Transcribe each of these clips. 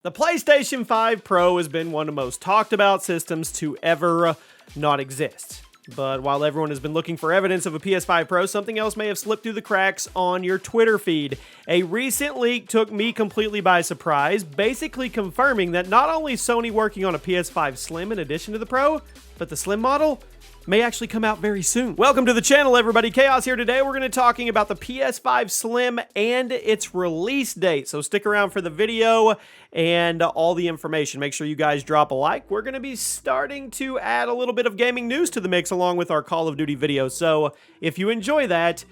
The PlayStation 5 Pro has been one of the most talked about systems to ever not exist. But while everyone has been looking for evidence of a PS5 Pro, something else may have slipped through the cracks on your Twitter feed. A recent leak took me completely by surprise, basically confirming that not only is Sony working on a PS5 Slim in addition to the Pro, but the Slim model may actually come out very soon. Welcome to the channel, everybody. Chaos here today. We're going to be talking about the PS5 Slim and its release date. So stick around for the video and all the information. Make sure you guys drop a like. We're going to be starting to add a little bit of gaming news to the mix along with our Call of Duty videos. So if you enjoy that,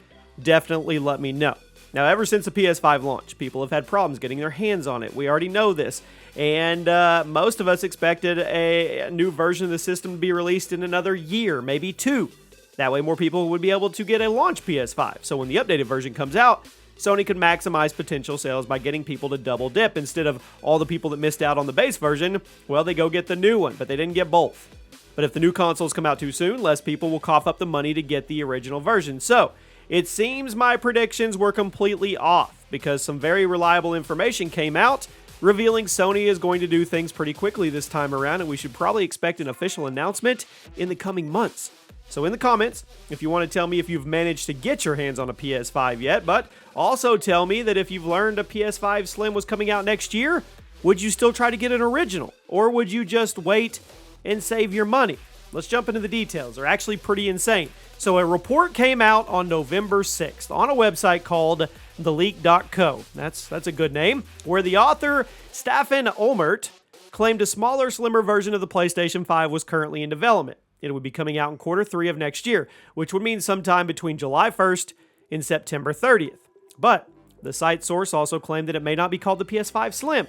definitely let me know. Now, ever since the PS5 launch, people have had problems getting their hands on it. We already know this. And most of us expected a new version of the system to be released in another year, maybe two. That way more people would be able to get a launch PS5. So when the updated version comes out, Sony could maximize potential sales by getting people to double dip. Instead of all the people that missed out on the base version, well, they go get the new one, but they didn't get both. But if the new consoles come out too soon, less people will cough up the money to get the original version. So it seems my predictions were completely off because some very reliable information came out revealing Sony is going to do things pretty quickly this time around, and we should probably expect an official announcement in the coming months. So in the comments, if you want to tell me if you've managed to get your hands on a PS5 yet, but also tell me that if you've learned a PS5 Slim was coming out next year, would you still try to get an original? Or would you just wait and save your money? Let's jump into the details. They're actually pretty insane. So a report came out on November 6th on a website called TheLeak.co. That's a good name. Where the author, Staffan Olmert, claimed a smaller, slimmer version of the PlayStation 5 was currently in development. It would be coming out in Q3 of next year, which would mean sometime between July 1st and September 30th. But the site source also claimed that it may not be called the PS5 Slim.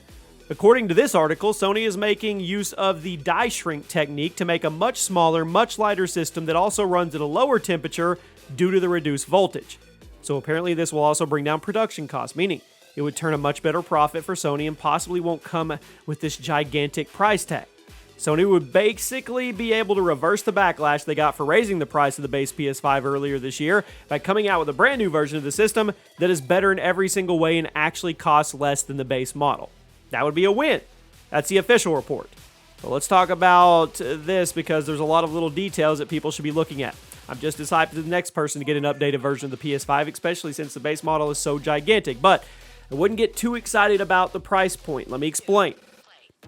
According to this article, Sony is making use of the die shrink technique to make a much smaller, much lighter system that also runs at a lower temperature due to the reduced voltage. So apparently this will also bring down production costs, meaning it would turn a much better profit for Sony and possibly won't come with this gigantic price tag. Sony would basically be able to reverse the backlash they got for raising the price of the base PS5 earlier this year by coming out with a brand new version of the system that is better in every single way and actually costs less than the base model. That would be a win. That's the official report. But let's talk about this because there's a lot of little details that people should be looking at. I'm just as hyped as the next person to get an updated version of the PS5, especially since the base model is so gigantic. But I wouldn't get too excited about the price point. Let me explain.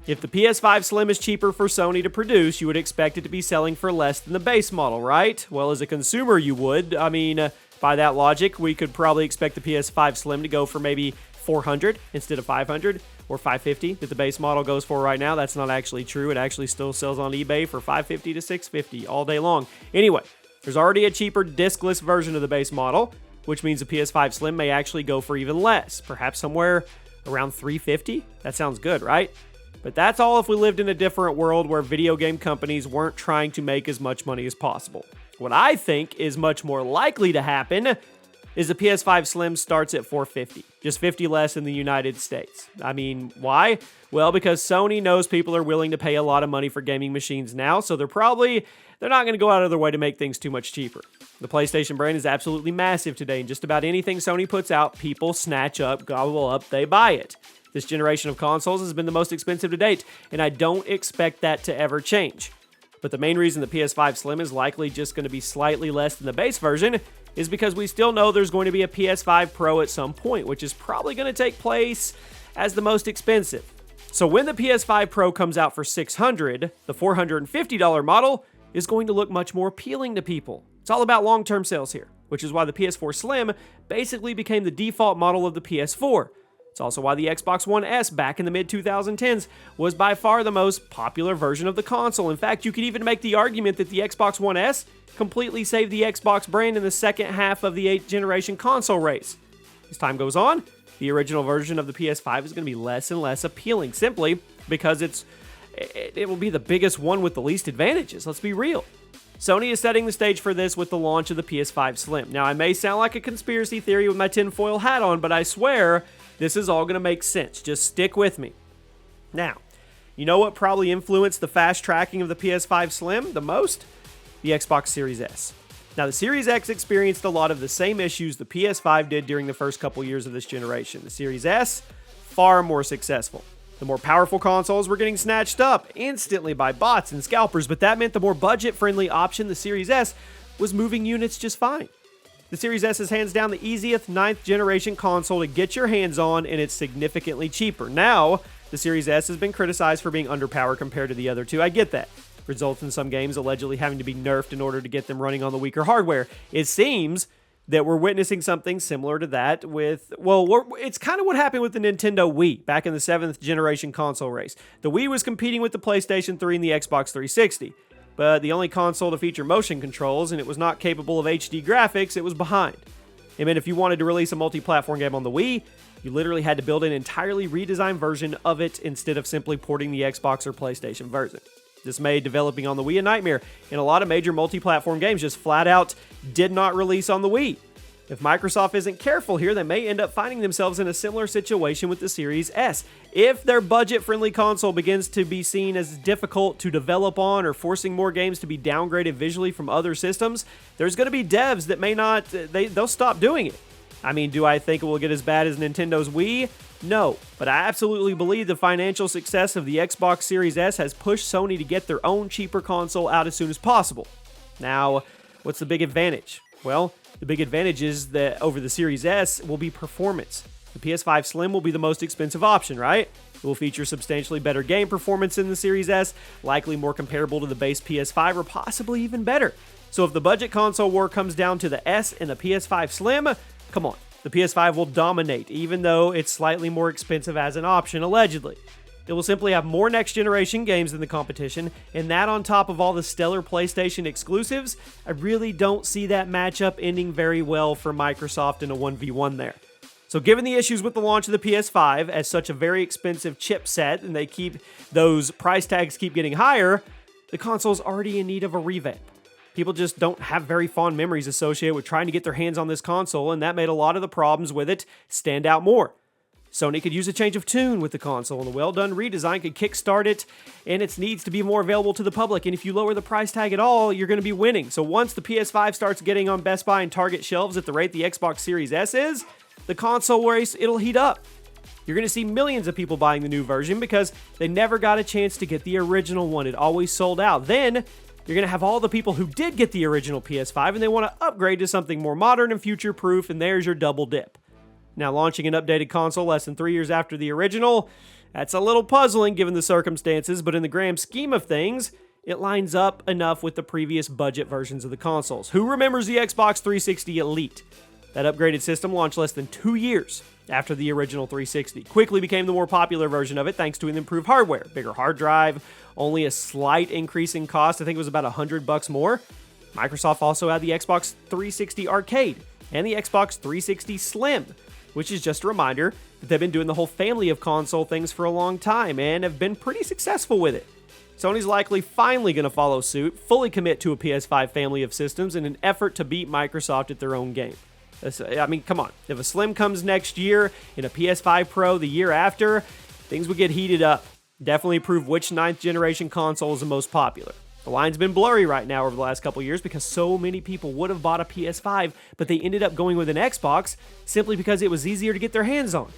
If the PS5 Slim is cheaper for Sony to produce, you would expect it to be selling for less than the base model, right? Well, as a consumer, you would. I mean, by that logic, we could probably expect the PS5 Slim to go for maybe $400 instead of $500 or $550 that the base model goes for right now. That's not actually true. It actually still sells on eBay for $550 to $650 all day long. Anyway, there's already a cheaper discless version of the base model, which means the PS5 Slim may actually go for even less, perhaps somewhere around $350. That sounds good, right? But that's all if we lived in a different world where video game companies weren't trying to make as much money as possible. What I think is much more likely to happen is the PS5 Slim starts at $450, just $50 less in the United States. I mean, why? Well, because Sony knows people are willing to pay a lot of money for gaming machines now, so they're not going to go out of their way to make things too much cheaper. The PlayStation brand is absolutely massive today, and just about anything Sony puts out, people snatch up, gobble up, they buy it. This generation of consoles has been the most expensive to date, and I don't expect that to ever change. But the main reason the PS5 Slim is likely just going to be slightly less than the base version is because we still know there's going to be a PS5 Pro at some point, which is probably going to take place as the most expensive. So when the PS5 Pro comes out for $600, the $450 model is going to look much more appealing to people. It's all about long-term sales here, which is why the PS4 Slim basically became the default model of the PS4. It's also why the Xbox One S back in the mid-2010s was by far the most popular version of the console. In fact, you could even make the argument that the Xbox One S completely saved the Xbox brand in the second half of the 8th generation console race. As time goes on, the original version of the PS5 is going to be less and less appealing, simply because it will be the biggest one with the least advantages. Let's be real. Sony is setting the stage for this with the launch of the PS5 Slim. Now, I may sound like a conspiracy theory with my tinfoil hat on, but I swear this is all going to make sense. Just stick with me. Now, you know what probably influenced the fast tracking of the PS5 Slim the most? The Xbox Series S. Now, the Series X experienced a lot of the same issues the PS5 did during the first couple years of this generation. The Series S, far more successful. The more powerful consoles were getting snatched up instantly by bots and scalpers, but that meant the more budget-friendly option, the Series S, was moving units just fine. The Series S is hands down the easiest 9th generation console to get your hands on, and it's significantly cheaper. Now, the Series S has been criticized for being underpowered compared to the other two. I get that. Results in some games allegedly having to be nerfed in order to get them running on the weaker hardware. It seems that we're witnessing something similar to that with, it's kind of what happened with the Nintendo Wii back in the 7th generation console race. The Wii was competing with the PlayStation 3 and the Xbox 360, but the only console to feature motion controls, and it was not capable of HD graphics, it was behind. It meant if you wanted to release a multi-platform game on the Wii, you literally had to build an entirely redesigned version of it instead of simply porting the Xbox or PlayStation version. This made developing on the Wii a nightmare, and a lot of major multi-platform games just flat out did not release on the Wii. If Microsoft isn't careful here, they may end up finding themselves in a similar situation with the Series S. If their budget-friendly console begins to be seen as difficult to develop on or forcing more games to be downgraded visually from other systems, there's going to be devs that may not, they'll stop doing it. I mean, do I think it will get as bad as Nintendo's Wii? No, but I absolutely believe the financial success of the Xbox Series S has pushed Sony to get their own cheaper console out as soon as possible. Now, what's the big advantage? Well, the big advantage is that over the Series S will be performance. The PS5 Slim will be the most expensive option, right? It will feature substantially better game performance in the Series S, likely more comparable to the base PS5 or possibly even better. So if the budget console war comes down to the S and the PS5 Slim, come on. The PS5 will dominate, even though it's slightly more expensive as an option, allegedly. It will simply have more next-generation games than the competition, and that on top of all the stellar PlayStation exclusives, I really don't see that matchup ending very well for Microsoft in a 1v1 there. So given the issues with the launch of the PS5 as such a very expensive chipset, and those price tags keep getting higher, the console's already in need of a revamp. People just don't have very fond memories associated with trying to get their hands on this console, and that made a lot of the problems with it stand out more. Sony could use a change of tune with the console, and a well-done redesign could kickstart it, and it needs to be more available to the public, and if you lower the price tag at all, you're going to be winning. So once the PS5 starts getting on Best Buy and Target shelves at the rate the Xbox Series S is, the console race, it'll heat up. You're going to see millions of people buying the new version because they never got a chance to get the original one. It always sold out. Then, you're going to have all the people who did get the original PS5 and they want to upgrade to something more modern and future-proof, and there's your double dip. Now, launching an updated console less than 3 years after the original, that's a little puzzling given the circumstances, but in the grand scheme of things, it lines up enough with the previous budget versions of the consoles. Who remembers the Xbox 360 Elite? That upgraded system launched less than 2 years after the original 360. Quickly became the more popular version of it thanks to an improved hardware, bigger hard drive, only a slight increase in cost. I think it was about $100 more. Microsoft also had the Xbox 360 Arcade and the Xbox 360 Slim, which is just a reminder that they've been doing the whole family of console things for a long time and have been pretty successful with it. Sony's likely finally going to follow suit, fully commit to a PS5 family of systems in an effort to beat Microsoft at their own game. I mean, come on. If a Slim comes next year and a PS5 Pro the year after, things would get heated up. Definitely prove which 9th generation console is the most popular. The line's been blurry right now over the last couple years because so many people would have bought a PS5, but they ended up going with an Xbox simply because it was easier to get their hands on.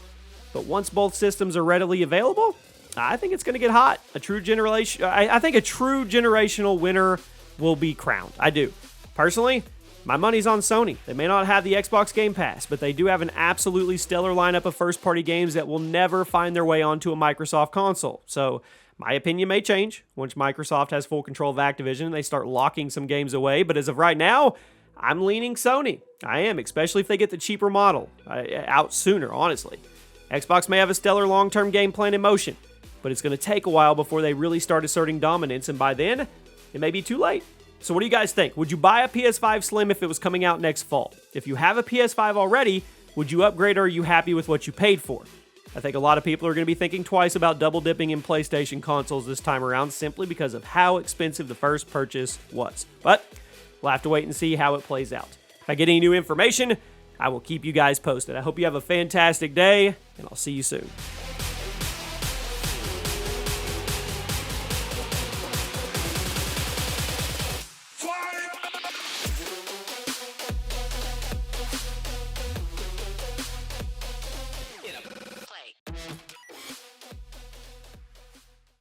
But once both systems are readily available, I think it's going to get hot. I think a true generational winner will be crowned. I do. Personally, my money's on Sony. They may not have the Xbox Game Pass, but they do have an absolutely stellar lineup of first-party games that will never find their way onto a Microsoft console. So, my opinion may change once Microsoft has full control of Activision and they start locking some games away, but as of right now, I'm leaning Sony. I am, especially if they get the cheaper model out sooner, honestly. Xbox may have a stellar long-term game plan in motion, but it's going to take a while before they really start asserting dominance, and by then, it may be too late. So what do you guys think? Would you buy a PS5 Slim if it was coming out next fall? If you have a PS5 already, would you upgrade, or are you happy with what you paid for? I think a lot of people are going to be thinking twice about double dipping in PlayStation consoles this time around simply because of how expensive the first purchase was. But we'll have to wait and see how it plays out. If I get any new information, I will keep you guys posted. I hope you have a fantastic day, and I'll see you soon.